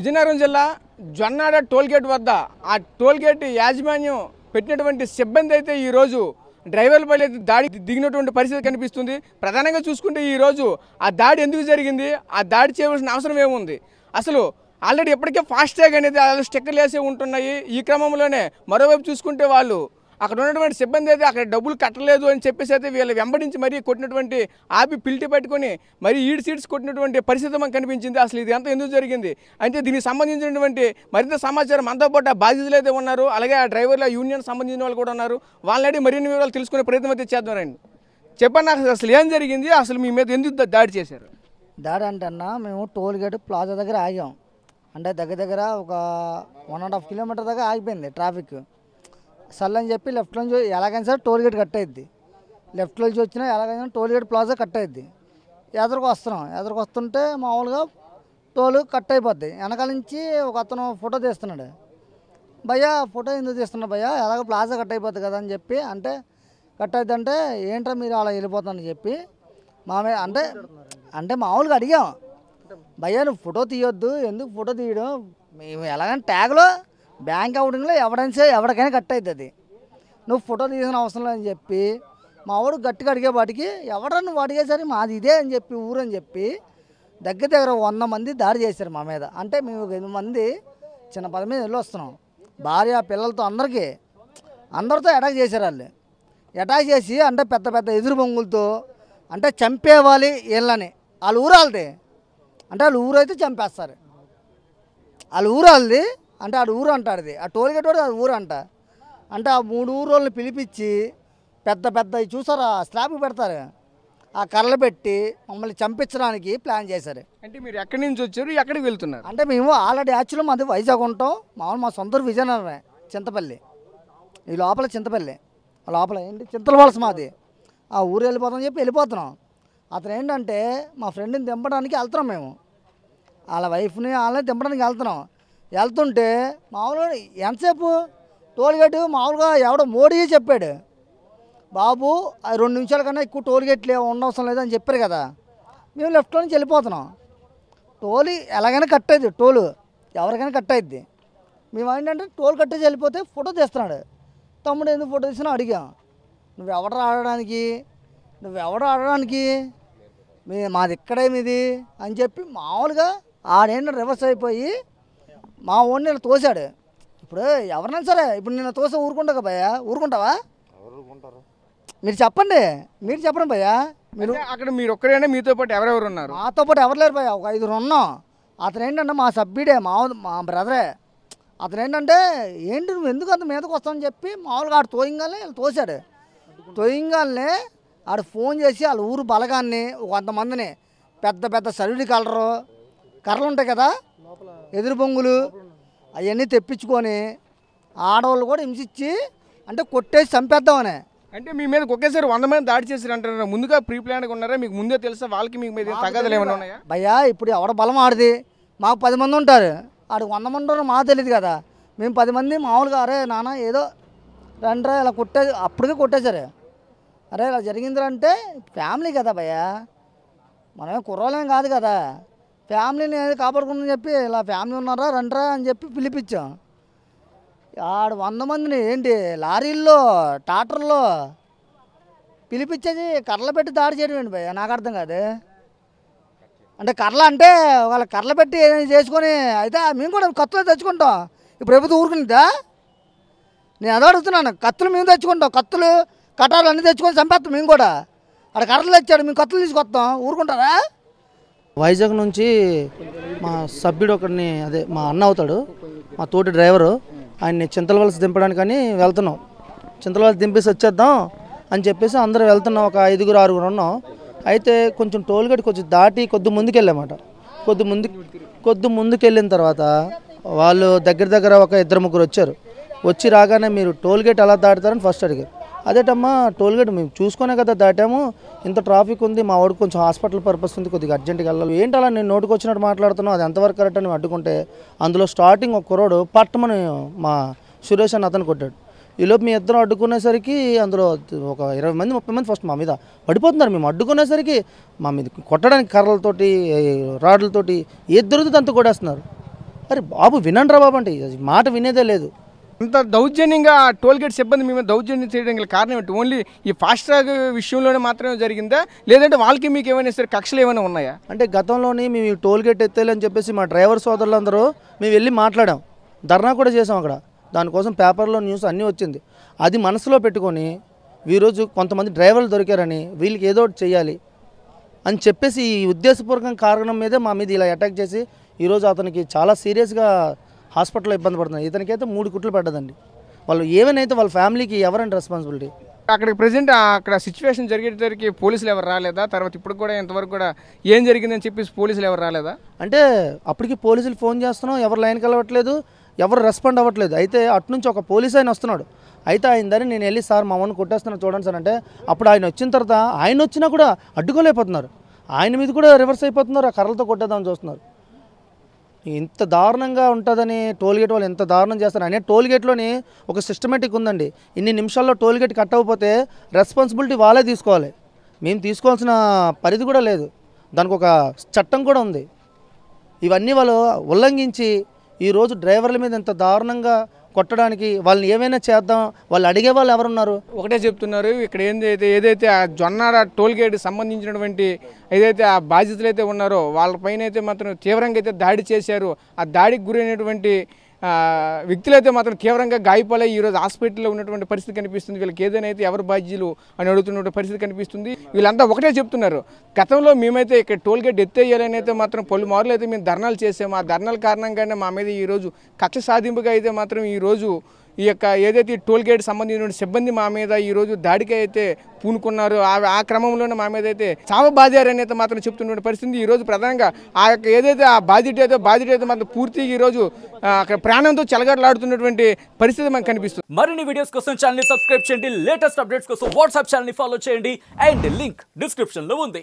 విజయనగరం జిల్లా జొన్నాడ టోల్గేట్ వద్ద ఆ టోల్గేట్ యాజమాన్యం పెట్టినటువంటి సిబ్బంది అయితే ఈరోజు డ్రైవర్లపై దాడి దిగినటువంటి పరిస్థితి కనిపిస్తుంది. ప్రధానంగా చూసుకుంటే ఈరోజు ఆ దాడి ఎందుకు జరిగింది, ఆ దాడి చేయవలసిన అవసరం ఏముంది, అసలు ఆల్రెడీ ఇప్పటికే ఫాస్ట్యాగ్ అనేది స్టిక్కర్లు వేసే ఉంటున్నాయి. ఈ క్రమంలోనే మరోవైపు చూసుకుంటే వాళ్ళు అక్కడ ఉన్నటువంటి సిబ్బంది అయితే అక్కడ డబ్బులు కట్టలేదు అని చెప్పేసి అయితే వీళ్ళు వెంబడించి మరీ కొట్టినటువంటి ఆపి పిల్టి పట్టుకొని మరీ ఈడ్ సీడ్స్ కొట్టినటువంటి పరిస్థితి మనకు కనిపించింది. అసలు ఇది అంతా ఎందుకు జరిగింది అంటే దీనికి సంబంధించినటువంటి మరింత సమాచారం మనతో పాటు బాధితులు అయితే ఉన్నారు, అలాగే ఆ డ్రైవర్ల యూనియన్ సంబంధించిన వాళ్ళు కూడా ఉన్నారు. వాళ్ళని మరిన్ని వివరాలు తెలుసుకునే ప్రయత్నం అయితే చేద్దామండి. చెప్పండి అసలు ఏం జరిగింది, అసలు మీ మీద ఎందుకు దాడి చేశారు? దాడి అంటే అన్న మేము టోల్ గేట్ ప్లాజా దగ్గర ఆగాం. అంటే దగ్గర ఒక 1.5 కిలోమీటర్ దాకా ఆగిపోయింది ట్రాఫిక్. సర్లే అని చెప్పి లెఫ్ట్లోంచి ఎలాగైనా సరే టోల్ గేట్ కట్ అయ్యిద్ది, లెఫ్ట్లోంచి వచ్చినా ఎలాగైనా టోల్ గేట్ ప్లాజా కట్ అయ్యిద్ది. ఎదురుకు వస్తుంటే మామూలుగా టోల్ కట్ అయిపోద్ది. వెనకాల నుంచి ఒక అతను ఫోటో తీస్తున్నాడు. భయ్యా ఫోటో ఎందుకు తీస్తున్నాడు భయ్యా, ఎలాగ ప్లాజా కట్ అయిపోద్ది కదా అని చెప్పి అంటే కట్ అవుతుంది అంటే ఏంట్రా మీరు అలా వెళ్ళిపోతానని చెప్పి మామే అంటే మామూలుగా అడిగాం, భయ్యా నువ్వు ఫోటో తీయొద్దు, ఎందుకు ఫోటో తీయడం, మేము ఎలాగైనా ట్యాగ్లో బ్యాంక్ అవుటింగ్లో ఎవరికైనా కట్ అవుతుంది, నువ్వు ఫోటో తీసిన అవసరం లేదని చెప్పి మా వాడు గట్టిగా అడిగేపాటికి ఎవడన్నా నువ్వు అడిగేసరికి మాది ఇదే అని చెప్పి ఊరని చెప్పి దగ్గర 100 మంది దాడి చేశారు మా మీద. అంటే మేము 8 మంది చిన్న 10 మీద వెళ్ళి వస్తున్నాం, భార్య పిల్లలతో అందరితో అటాక్ చేశారు. వాళ్ళు అటాక్ చేసి అంటే పెద్ద ఎదురు బొంగులతో అంటే చంపేవాలి వీళ్ళని. వాళ్ళ ఊరు వాళ్ళది అంటే వాళ్ళ ఊరు అయితే చంపేస్తారు. వాళ్ళ ఊరు వాళ్ళది అంటే ఆడు ఊరు అంటాడుది, ఆ టోల్గేట్ వాడు అది ఊరు అంట. అంటే ఆ 3 ఊరోళ్ళని పిలిపించి పెద్ద చూసారా స్లాబ్ పెడతారు, ఆ కర్రలు పెట్టి మమ్మల్ని చంపించడానికి ప్లాన్ చేశారు. అంటే మీరు ఎక్కడి నుంచి వచ్చారు, ఎక్కడికి వెళ్తున్నారు? అంటే మేము ఆల్రెడీ యాక్చువల్గా మాది వైజాగ్ ఉంటాం, మా సొంత ఊరు విజయనగరమే, చింతపల్లి. ఈ లోపల చింతపల్లి లోపల ఏంటి చింతలవలస మాది. ఆ ఊరు వెళ్ళిపోతామని చెప్పి వెళ్ళిపోతున్నాం. అతను ఏంటంటే మా ఫ్రెండ్ని దింపడానికి వెళ్తున్నాం మేము, వాళ్ళ వైఫ్ని వాళ్ళని దింపడానికి వెళ్తుంటే మామూలుగా ఎంతసేపు టోల్గేట్ మామూలుగా ఎవడో మోడీ చెప్పాడు, బాబు 2 నిమిషాల కన్నా ఎక్కువ టోల్గేట్లు ఉండవసరం లేదని చెప్పారు కదా. మేము లెఫ్ట్లో నుంచి వెళ్ళిపోతున్నాం, టోల్ ఎలాగైనా కట్ అయ్యింది, టోలు ఎవరికైనా కట్ అయ్యిద్ది. మేము ఏంటంటే టోల్ కట్టేసి వెళ్ళిపోతే ఫోటో తీస్తున్నాడు. తమ్ముడు ఎందుకు ఫోటో తీసినా అడిగాం, నువ్వెవడ ఆడడానికి మాది ఇక్కడే మీది అని చెప్పి మామూలుగా ఆడేంటో రివర్స్ అయిపోయి మా ఓన్ నేను తోశాడు. ఇప్పుడు ఎవరినైనా సరే ఇప్పుడు నేను తోసే ఊరుకుంటా భయ్యా, ఊరుకుంటావా? మీరు చెప్పండి భయ్యా. మీరు అక్కడ మీరు ఒక్కరేనా, మీతో పాటు ఎవరెవరు ఉన్నారు? మాతో పాటు ఎవరు లేరు భయ్యా, ఒక 5 ఉన్నాం. అతను ఏంటంటే మా సభ్యుడే, మా బ్రదరే. అతను ఏంటంటే ఏంటి నువ్వు ఎందుకు అంత మీదకి వస్తావని చెప్పి మామూలుగా ఆడు తోయింగానే తోశాడు. తోయింగానే ఆడు ఫోన్ చేసి వాళ్ళ ఊరు బలగాన్ని 100 మందిని పెద్ద సరుడి కర్రలు ఉంటాయి కదా ఎదురు బొంగులు అవన్నీ తెప్పించుకొని ఆడవాళ్ళు కూడా హింసించి అంటే కొట్టేసి చంపేద్దామని. అంటే మీ మీద ఒకేసారి 100 మంది దాడి చేశారు అంటారు, ముందుగా ప్రీ ప్లాన్గా ఉన్నారా, మీకు ముందే తెలుసా, వాళ్ళకి మీకు మీద తగ్గదలు ఏమైనా ఉన్నాయా? భయ్యా ఇప్పుడు ఎవడ బలం ఆడిది, మాకు 10 మంది ఉంటారు, ఆడు 100 మంది ఉంటారు మాకు తెలియదు కదా. మేము 10 మంది మామూలుగా అరే నాన్న ఏదో రండ్రా ఇలా అప్పటికే కొట్టేశారు. అరే ఇలా జరిగిందంటే ఫ్యామిలీ కదా భయ్యా, మనమే కుర్రోలేం కాదు కదా, ఫ్యామిలీని కాపాడుకుందని చెప్పి ఇలా ఫ్యామిలీ ఉన్నారా రండ్రా అని చెప్పి పిలిపించాం. ఆడు 100 మందిని ఏంటి లారీల్లో ట్రాక్టర్లో పిలిపించేది కర్రలు పెట్టి దాడి చేయడం ఏంటి భయ్యా, నాకు అర్థం కాదు. అంటే కర్రలు అంటే వాళ్ళ కర్రలు పెట్టి ఏదైనా చేసుకొని అయితే మేము కూడా కత్తులు తెచ్చుకుంటాం. ఇప్పుడు ప్రభుత్వం ఊరుకుంటుందా? నేను అదే అడుగుతున్నాను, కత్తులు మేము తెచ్చుకుంటాం, కత్తులు కటార్లు అన్నీ తెచ్చుకొని చంపేస్తాం మేము కూడా. అక్కడ కర్రలు తెచ్చాడు, మేము కత్తులు తీసుకొస్తాం, ఊరుకుంటారా? వైజాగ్ నుంచి మా సభ్యుడు ఒకడిని అదే మా అన్న అవుతాడు, మా తోటి డ్రైవరు, ఆయన్ని చింతలవలస దింపడానికని వెళ్తున్నాం. చింతలవలస దింపేసి వచ్చేద్దాం అని చెప్పేసి అందరూ వెళ్తున్నాం, ఒక 5-6 ఉన్నాం. అయితే కొంచెం టోల్గేట్ కొంచెం దాటి కొద్ది ముందుకు వెళ్ళామట. కొద్ది ముందుకు వెళ్ళిన తర్వాత వాళ్ళు దగ్గర ఒక 2-3 వచ్చారు. వచ్చి రాగానే మీరు టోల్గేట్ ఎలా దాటుతారని ఫస్ట్ అడిగారు. అదేటమ్మా టోల్గేట్ మేము చూసుకునే కదా దాటాము, ఇంత ట్రాఫిక్ ఉంది, మా వాడికి కొంచెం హాస్పిటల్ పర్పస్ ఉంది, కొద్దిగా అర్జెంట్గా వెళ్ళాలి. ఏంటి అలా నేను నోటుకు వచ్చినట్టు మాట్లాడుతున్నావు, అది ఎంతవరకు కరెక్ట్ అని అడ్డుకుంటే అందులో స్టార్టింగ్ ఒక కుర్రోడు పట్టమని మా సురేష్ అని అతను కొట్టాడు. ఈలోపు మీ ఇద్దరం అడ్డుకునేసరికి అందులో ఒక 20-30 మంది ఫస్ట్ మా మీద పడిపోతున్నారు. మేము అడ్డుకునేసరికి మా మీద కొట్టడానికి కర్రలతోటి రాడ్లతోటి ఏది దొరుకుతుంది అంత కొట్టేస్తున్నారు. అరే బాబు వినండి రా బాబు అంటే మాట వినేదే లేదు. అంత దౌర్జన్యంగా ఆ టోల్ గేట్ సిబ్బంది మేము దౌర్జన్యం చేయడం గల కారణం ఏంటి? ఓన్లీ ఈ ఫాస్ట్ ట్రాక్ విషయంలోనే మాత్రమే జరిగిందా, లేదంటే వాళ్ళకి మీకు ఏమైనా సరే కక్షలు ఏమైనా ఉన్నాయా? అంటే గతంలోని మేము ఈ టోల్ గేట్ ఎత్తేయాలని చెప్పేసి మా డ్రైవర్ సోదరులందరూ మేము వెళ్ళి మాట్లాడాం, ధర్నా కూడా చేసాం అక్కడ. దానికోసం పేపర్లో న్యూస్ అన్నీ వచ్చింది. అది మనసులో పెట్టుకొని ఈరోజు కొంతమంది డ్రైవర్లు దొరికారని వీళ్ళకి ఏదో ఒకటి చేయాలి అని చెప్పేసి ఈ ఉద్దేశపూర్వకం కారణం మీదే మా మీద ఇలా అటాక్ చేసి ఈరోజు అతనికి చాలా సీరియస్గా హాస్పిటల్లో ఇబ్బంది పడుతున్నాయి. ఇతనికైతే 3 కుట్లు పడ్డదండి. వాళ్ళు ఏమైనా వాళ్ళ ఫ్యామిలీకి ఎవరండి రెస్పాన్సిబిలిటీ? అక్కడికి ప్రజెంట్ అక్కడ సిచ్యువేషన్ జరిగేసరికి పోలీసులు ఎవరు రాలేదా? తర్వాత ఇప్పుడు కూడా ఇంతవరకు కూడా ఏం జరిగిందని చెప్పేసి పోలీసులు ఎవరు రాలేదా? అంటే అప్పటికి పోలీసులు ఫోన్ చేస్తున్నాం, ఎవరు లైన్కి వెళ్ళవట్లేదు, ఎవరు రెస్పాండ్ అవ్వట్లేదు. అయితే అటునుంచి ఒక పోలీస్ ఆయన వస్తున్నాడు. అయితే ఆయన దాన్ని నేను వెళ్ళి సార్ మా అమ్మని కొట్టేస్తున్నాను చూడండి సార్ అంటే, అప్పుడు ఆయన వచ్చిన తర్వాత ఆయన వచ్చినా కూడా అడ్డుకోలేకపోతున్నారు. ఆయన మీద కూడా రివర్స్ అయిపోతున్నారు, ఆ కర్రలతో కొట్టేద్దామని చూస్తున్నారు. ఇంత దారుణంగా ఉంటుందని టోల్ గేట్ వాళ్ళు ఎంత దారుణం చేస్తారు అనే టోల్ గేట్లోని ఒక సిస్టమేటిక్ ఉందండి. ఇన్ని నిమిషాల్లో టోల్ గేట్ కట్ అవ్వకపోతే రెస్పాన్సిబిలిటీ వాళ్ళే తీసుకోవాలి. మేము తీసుకోవాల్సిన పరిధి కూడా లేదు, దానికి ఒక చట్టం కూడా ఉంది. ఇవన్నీ వాళ్ళు ఉల్లంఘించి ఈరోజు డ్రైవర్ల మీద ఎంత దారుణంగా కొట్టడానికి వాళ్ళని ఏమైనా చేద్దాం, వాళ్ళు అడిగే వాళ్ళు ఎవరున్నారు? ఒకటే చెప్తున్నారు, ఇక్కడ ఏదైతే ఆ జొన్నాడ టోల్ గేట్ సంబంధించినటువంటి ఏదైతే ఆ బాధితులు అయితే ఉన్నారో వాళ్ళపైన అయితే మాత్రం తీవ్రంగా అయితే దాడి చేశారు. ఆ దాడికి గురైనటువంటి వ్యక్తులైతే మాత్రం తీవ్రంగా గాయపడే ఈరోజు హాస్పిటల్లో ఉన్నటువంటి పరిస్థితి కనిపిస్తుంది. వీళ్ళకి ఏదైనా అయితే ఎవరు బాధ్యులు అని అడుగుతున్నటువంటి పరిస్థితి కనిపిస్తుంది. వీళ్ళంతా ఒకటే చెప్తున్నారు, గతంలో మేమైతే ఇక్కడ టోల్ గేట్ ఎత్తేయాలని అయితే మాత్రం పలుమార్లు అయితే మేము ధర్నాలు చేసాము. ఆ ధర్నాల కారణంగానే మా మీద ఈరోజు కక్ష సాధింపుగా అయితే మాత్రం ఈరోజు ఈ యొక్క ఏదైతే టోల్ గేట్ సంబంధించిన సిబ్బంది మా మీద ఈరోజు దాడికి అయితే పూనుకున్నారు. ఆ క్రమంలోనే మా మీద అయితే చావబాదారని అయితే మాత్రం చెప్తున్న పరిస్థితి. ఈరోజు ప్రధానంగా ఆ యొక్క ఏదైతే ఆ బాధితుడైతే మాత్రం పూర్తిగా ఈరోజు అక్కడ ప్రాణంతో చెలగాటలాడుతున్నటువంటి పరిస్థితి మనకు కనిపిస్తుంది. మరిన్ని వీడియోస్ కోసం ఛానల్ ని సబ్స్క్రైబ్ చేయండి, లేటెస్ట్ అప్డేట్స్ కోసం వాట్సాప్ ఛానల్ ని ఫాలో చేయండి అండ్ లింక్ డిస్క్రిప్షన్ లో ఉంది.